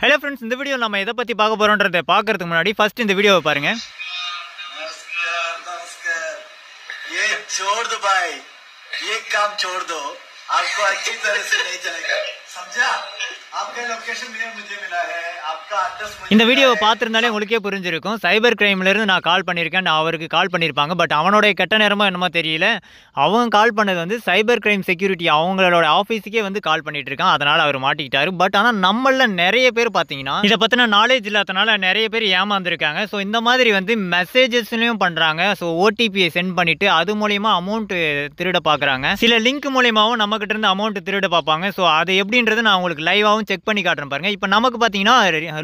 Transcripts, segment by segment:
hello friends இந்த video நம்ம எதை பத்தி பார்க்க போறோம்ன்றதை பார்க்கிறதுக்கு முன்னாடி ஃபர்ஸ்ட் இந்த வீடியோவை பாருங்க नमस्कार नमस्कार ये छोड़ दो भाई ये काम छोड़ दो आपको अच्छी तरह से नहीं चलेगा समझा आपका लोकेशन मुझे मिला है आपका एड्रेस இந்த வீடியோவை பார்த்திருந்தாலே உங்களுக்கே புரிஞ்சிருக்கும் சைபர் கிரைம்ல இருந்து நான் கால் பண்ணியிருக்கேன் நான் அவருக்கு கால் பண்ணியிருப்பாங்க பட் அவனோட கெட்ட நேரமா என்னமோ தெரியல அவன் கால் பண்ணது வந்து சைபர் கிரைம் செக்யூரிட்டி அவங்களோட ஆஃபீஸுக்கே வந்து கால் பண்ணிட்டு இருக்கான் அதனால அவர் மாட்டிக்கிட்டாரு பட் ஆனால் நம்மள நிறைய பேர் பார்த்தீங்கன்னா இதை பற்றின நாலேஜ் இல்லாதனால நிறைய பேர் ஏமாந்துருக்காங்க ஸோ இந்த மாதிரி வந்து மெசேஜஸ்லையும் பண்ணுறாங்க ஸோ ஓடிபியை சென்ட் பண்ணிட்டு அது மூலயமா அமௌண்ட் திருட பார்க்குறாங்க சில லிங்க் மூலியமாகவும் நம்மகிட்ட இருந்து அமௌண்ட் திருட பார்ப்பாங்க ஸோ அது எப்படின்றது நான் உங்களுக்கு லைவாகவும் செக் பண்ணி காட்டுறேன் பாருங்க இப்போ நமக்கு பார்த்தீங்கன்னா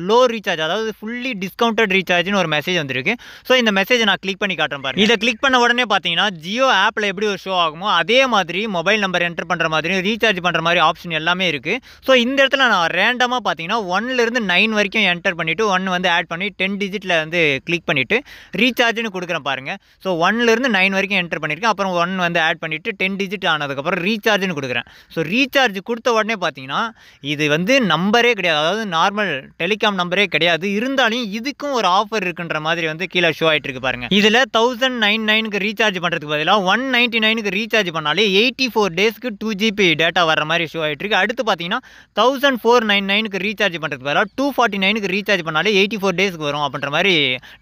லோ ரீசார்ஜ் அதாவது ஃபுல்லி டிஸ்கவுண்டட் ரீசார்ஜ்னு ஒரு மெசேஜ் வந்திருக்கு ஸோ இந்த மெசேஜை நான் கிளிக் பண்ணி காட்டுறேன் பாருங்க இதை கிளிக் பண்ண உடனே பார்த்தீங்கன்னா ஜியோ ஆப்பில் எப்படி ஒரு ஷோ ஆகுமோ அதே மாதிரி மொபைல் நம்பர் என்டர் பண்ணுற மாதிரி ரீசார்ஜ் பண்ணுற மாதிரி ஆப்ஷன் எல்லாமே இருக்குது ஸோ இந்த இடத்துல நான் ரேண்டமாக பார்த்தீங்கன்னா 1லேருந்து 9 வரைக்கும் என்டர் பண்ணிவிட்டு 1 வந்து ஆட் பண்ணி 10 டிஜிட்டில் வந்து கிளிக் பண்ணிவிட்டு ரீசார்ஜ்னு கொடுக்குறேன் பாருங்கள் ஸோ 1லேருந்து 9 வரைக்கும் என்டர் பண்ணியிருக்கேன் அப்புறம் 1 வந்து ஆட் பண்ணிவிட்டு 10 டிஜிட் ஆனதுக்கப்புறம் ரீசார்ஜ்னு கொடுக்குறேன் ஸோ ரீசார்ஜ் கொடுத்த உடனே பார்த்தீங்கன்னா இது வந்து நம்பரே கிடையாது அதாவது நார்மல் டெலிகாம் நம்பரே கிடையாது இருந்தாலும் இதுக்கும் ஒரு ஆஃபர் இருக்குன்ற மாதிரி வந்து கீழே ஷோ ஆகிட்டு இருக்கு பாருங்க இதில் 1099க்கு ரீசார்ஜ் பண்ணுறதுக்கு பதிலாக 199க்கு ரீசார்ஜ் பண்ணாலே 84 டேஸ்க்கு 2 GB டேட்டா வர மாதிரி ஷோ ஆகிட்டு இருக்கு அடுத்து பார்த்தீங்கன்னா 1499க்கு ரீசார்ஜ் பண்ணுறதுக்கு பதிலாக 249க்கு ரீசார்ஜ் பண்ணாலே 84 டேஸ்க்கு வரும் அப்படின்ற மாதிரி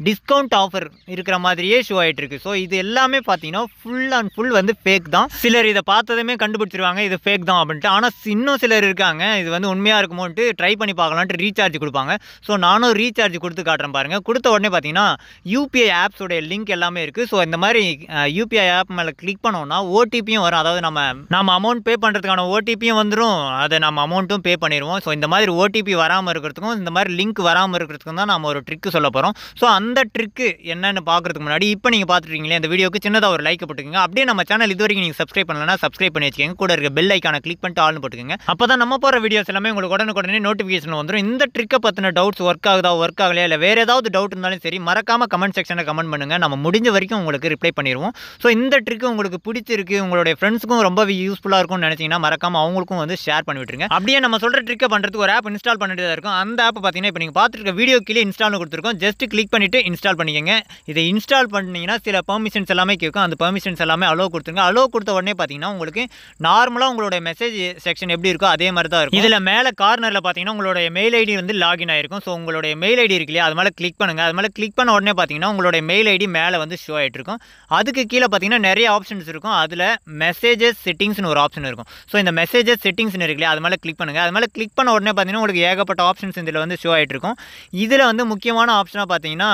டிஸ்கவுண்ட் ஆஃபர் இருக்கிற மாதிரியே ஷோ ஆகிட்டு இருக்கு ஸோ இது எல்லாமே பார்த்தீங்கன்னா ஃபுல் அண்ட் ஃபுல் வந்து ஃபேக் தான் சிலர் இதை பார்த்ததுமே கண்டுபிடிச்சிருவாங்க இது ஃபேக் தான் அப்படின்ட்டு ஆனால் இன்னும் சிலர் இருக்காங்க இது வந்து உண்மையாக இருக்குமோன்ட்டு ட்ரை பண்ணி பார்க்கலான்ட்டு ரீசார்ஜ் கொடுப்பாங்க ஸோ நானும் ரீசார்ஜ் கொடுத்து காட்டுறேன் பாருங்கள் கொடுத்த உடனே பார்த்தீங்கன்னா யூபிஐ ஆப்ஸோடைய லிங்க் எல்லாமே இருக்குது ஸோ இந்த மாதிரி யூபிஐ ஆப் மேலே கிளிக் பண்ணோம்னா ஓடிபியும் வரும் அதாவது நம்ம அமௌண்ட் பே பண்ணுறதுக்கான ஓடிபியும் வந்துடும் அதை நம்ம அமௌண்ட்டும் பே பண்ணிடுவோம் ஸோ இந்த மாதிரி ஓடிபி வராமல் இருக்கிறதுக்கும் இந்த மாதிரி லிங்க் வராமல் இருக்கிறதுக்கும் தான் நம்ம ஒரு ட்ரிக்கு சொல்ல போகிறோம் ஸோ அந்த ட்ரிக்கு என்னென்னு பார்க்குறதுக்கு முன்னாடி இப்போ நீங்கள் பார்த்துருக்கீங்களே இந்த வீடியோக்கு சின்னதாக ஒரு லைக் போட்டுக்கோங்க அப்படியே நம்ம சேனல் இது வரைக்கும் நீங்கள் சப்ஸ்கிரைப் பண்ணலன்னா சப்ஸ்கிரைப் பண்ணி வச்சுக்கோங்க கூட இருக்க பெல் ஐக்கானை கிளிக் பண்ணிட்டு ஆல்னு போட்டுக்கோங்க அப்போ தான் நம்ம போகிற வீடியோஸ் எல்லாமே உங்களுக்கு உடனே நோட்டிஃபிகேஷன் வந்துடும் இந்த ட்ரிக்கை பற்றின டவுட்ஸ் ஒர்க் ஆகலையா இல்லை வேறு ஏதாவது டவுட் இருந்தாலும் சரி மறக்காமல் கமெண்ட் செக்ஷனில் கமெண்ட் பண்ணுங்கள் நம்ம முடிஞ்ச வரைக்கும் உங்களுக்கு ரிப்ளை பண்ணிடுவோம் ஸோ இந்த ட்ரிக்கு உங்களுக்கு பிடிச்சிருக்கு உங்களுடைய ஃப்ரெண்ட்ஸுக்கும் ரொம்ப யூஸ்ஃபுல்லாக இருக்கும்னு நினச்சிங்கன்னா மறக்காமல் அவங்களுக்கும் வந்து ஷேர் பண்ணி விட்டுருங்க அப்படியே நம்ம சொல்கிற ட்ரிக்கை பண்ணுறதுக்கு ஒரு ஆப் இன்ஸ்டால் பண்ணிட்டு தான் இருக்கும் அந்த ஆப் பார்த்தீங்கன்னா இப்போ நீங்கள் பார்த்துருக்க வீடியோ கீழே இன்ஸ்டால்னு கொடுத்துருக்கோம் ஜஸ்ட் கிளிக் பண்ணிவிட்டு இன்ஸ்டால் பண்ணிக்கோங்க இதை இன்ஸ்டால் பண்ணிங்கன்னா சில பெர்மிஷன்ஸ் எல்லாமே கேட்கும் அந்த பெர்மிஷன்ஸ் எல்லாமே அலோ கொடுத்துருங்க அலோ கொடுத்த உடனே பார்த்தீங்கன்னா உங்களுக்கு நார்மலாக உங்களோட மெசேஜ் செக்ஷன் எப்படி இருக்கோ அதே மாதிரி தான் இருக்கும் இதில் மேலே கார்னரில் பார்த்தீங்கன்னா உங்களுடைய மெயில் ஐடி வந்து லாகின் ஆகிருக்கும் ஸோ உங்களுடைய மெயில் ஐடி இருக்கு இல்லையா அது மேலே கிளிக் பண்ணுங்கள் அது மேலே கிளிக் பண்ண உடனே பார்த்தீங்கன்னா உங்களுடைய மெயில் ஐடி மேலே வந்து ஷோ ஆகிட்டு இருக்கும் அதுக்கு கீழே பார்த்தீங்கன்னா நிறைய ஆப்ஷன்ஸ் இருக்கும் அதில் மெசேஜஸ் செட்டிங்ஸ்னு ஒரு ஆப்ஷன் இருக்கும் ஸோ இந்த மெசேஜஸ் செட்டிங்ஸ்னு இருக்கு இல்லையா அது மேலே கிளிக் பண்ணுங்கள் அது மேலே கிளிக் பண்ண உடனே பார்த்தீங்கன்னா உங்களுக்கு ஏகப்பட்ட ஆப்ஷன்ஸ் இதில் வந்து ஷோ ஆகிட்டு இருக்கும் இதில் வந்து முக்கியமான ஆப்ஷனாக பார்த்தீங்கன்னா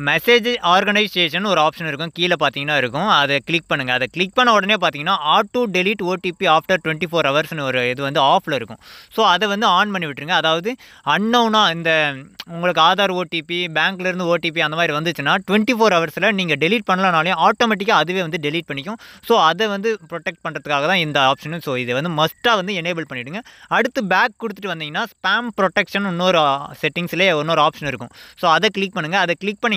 மெசேஜ் ஆர்கனைசேஷன் ஒரு ஆப்ஷன் இருக்கும் கீழே பார்த்தீங்கன்னா இருக்கும் அதை கிளிக் பண்ணுங்கள் அதை கிளிக் பண்ண உடனே பார்த்தீங்கன்னா ஆட்டோ டெலிட் ஓடிபி ஆஃப்டர் 24 ஹவர்ஸ்னு ஒரு இது வந்து ஆஃபில் இருக்கும் ஸோ அதை வந்து ஆன் பண்ணி விட்டுருங்க அதாவது அன்னவுனாக இந்த உங்களுக்கு ஆதார் ஓடிபி பேங்க்லேருந்து ஓடிபி அந்த மாதிரி வந்துச்சுன்னா 24 ஹவர்ஸில் நீங்கள் டெலிட் பண்ணலனாலே ஆட்டோமேட்டிக்காக அதுவே வந்து டெலிட் பண்ணிக்கும் ஸோ அதை வந்து ப்ரொடெக்ட் பண்ணுறதுக்காக தான் இந்த ஆப்ஷனு ஸோ இதை வந்து மஸ்ட்டாக வந்து எனேபிள் பண்ணிவிடுங்க அடுத்து பேக் கொடுத்துட்டு வந்தீங்கன்னா ஸ்பேம் ப்ரொடெக்ஷன் இன்னொரு செட்டிங்ஸ்லேயே இன்னொரு ஆப்ஷன் இருக்கும் ஸோ அதை கிளிக் பண்ணுங்கள் அதை கிளிக் பண்ணி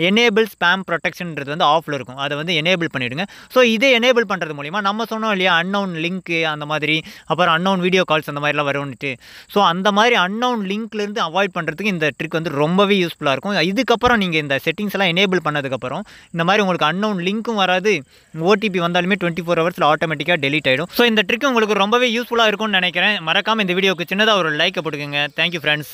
எனேபிள் ஸ்பேம் ப்ரொடெக்ஷன்ன்றது வந்து ஆஃபில் இருக்கும் அதை வந்து எனேபிள் பண்ணிவிடுங்க ஸோ இதை எனேபிள் பண்ணுறது மூலிமா நம்ம சொன்னோம் இல்லையா அன்னவுன் லிங்க்கு அந்த மாதிரி அப்புறம் அன்னவுன் வீடியோ கால்ஸ் அந்த மாதிரிலாம் வரும்னுட்டு ஸோ அந்த மாதிரி அன்னவுன் லிங்க்லேருந்து அவாய்ட் பண்ணுறதுக்கு இந்த ட்ரிக் வந்து ரொம்பவே யூஸ்ஃபுல்லாக இருக்கும் இதுக்கப்புறம் நீங்கள் இந்த செட்டிங்ஸ் எல்லாம் எனேபிள் பண்ணதுக்கப்புறம் இந்த மாதிரி உங்களுக்கு அன்னவுன் லிங்க்கும் வராது ஓடிபி வந்தாலுமே 24 ஹவர்ஸில் ஆட்டோமேட்டிக்காக டெலிட் ஆகிடும் ஸோ இந்த ட்ரிக் உங்களுக்கு ரொம்பவே யூஸ்ஃபுல்லாக இருக்கும்னு நினைக்கிறேன் மறக்காமல் இந்த வீடியோக்கு சின்னதாக ஒரு லைக்கை போட்டுக்கோங்க தேங்க்யூ ஃப்ரெண்ட்ஸ்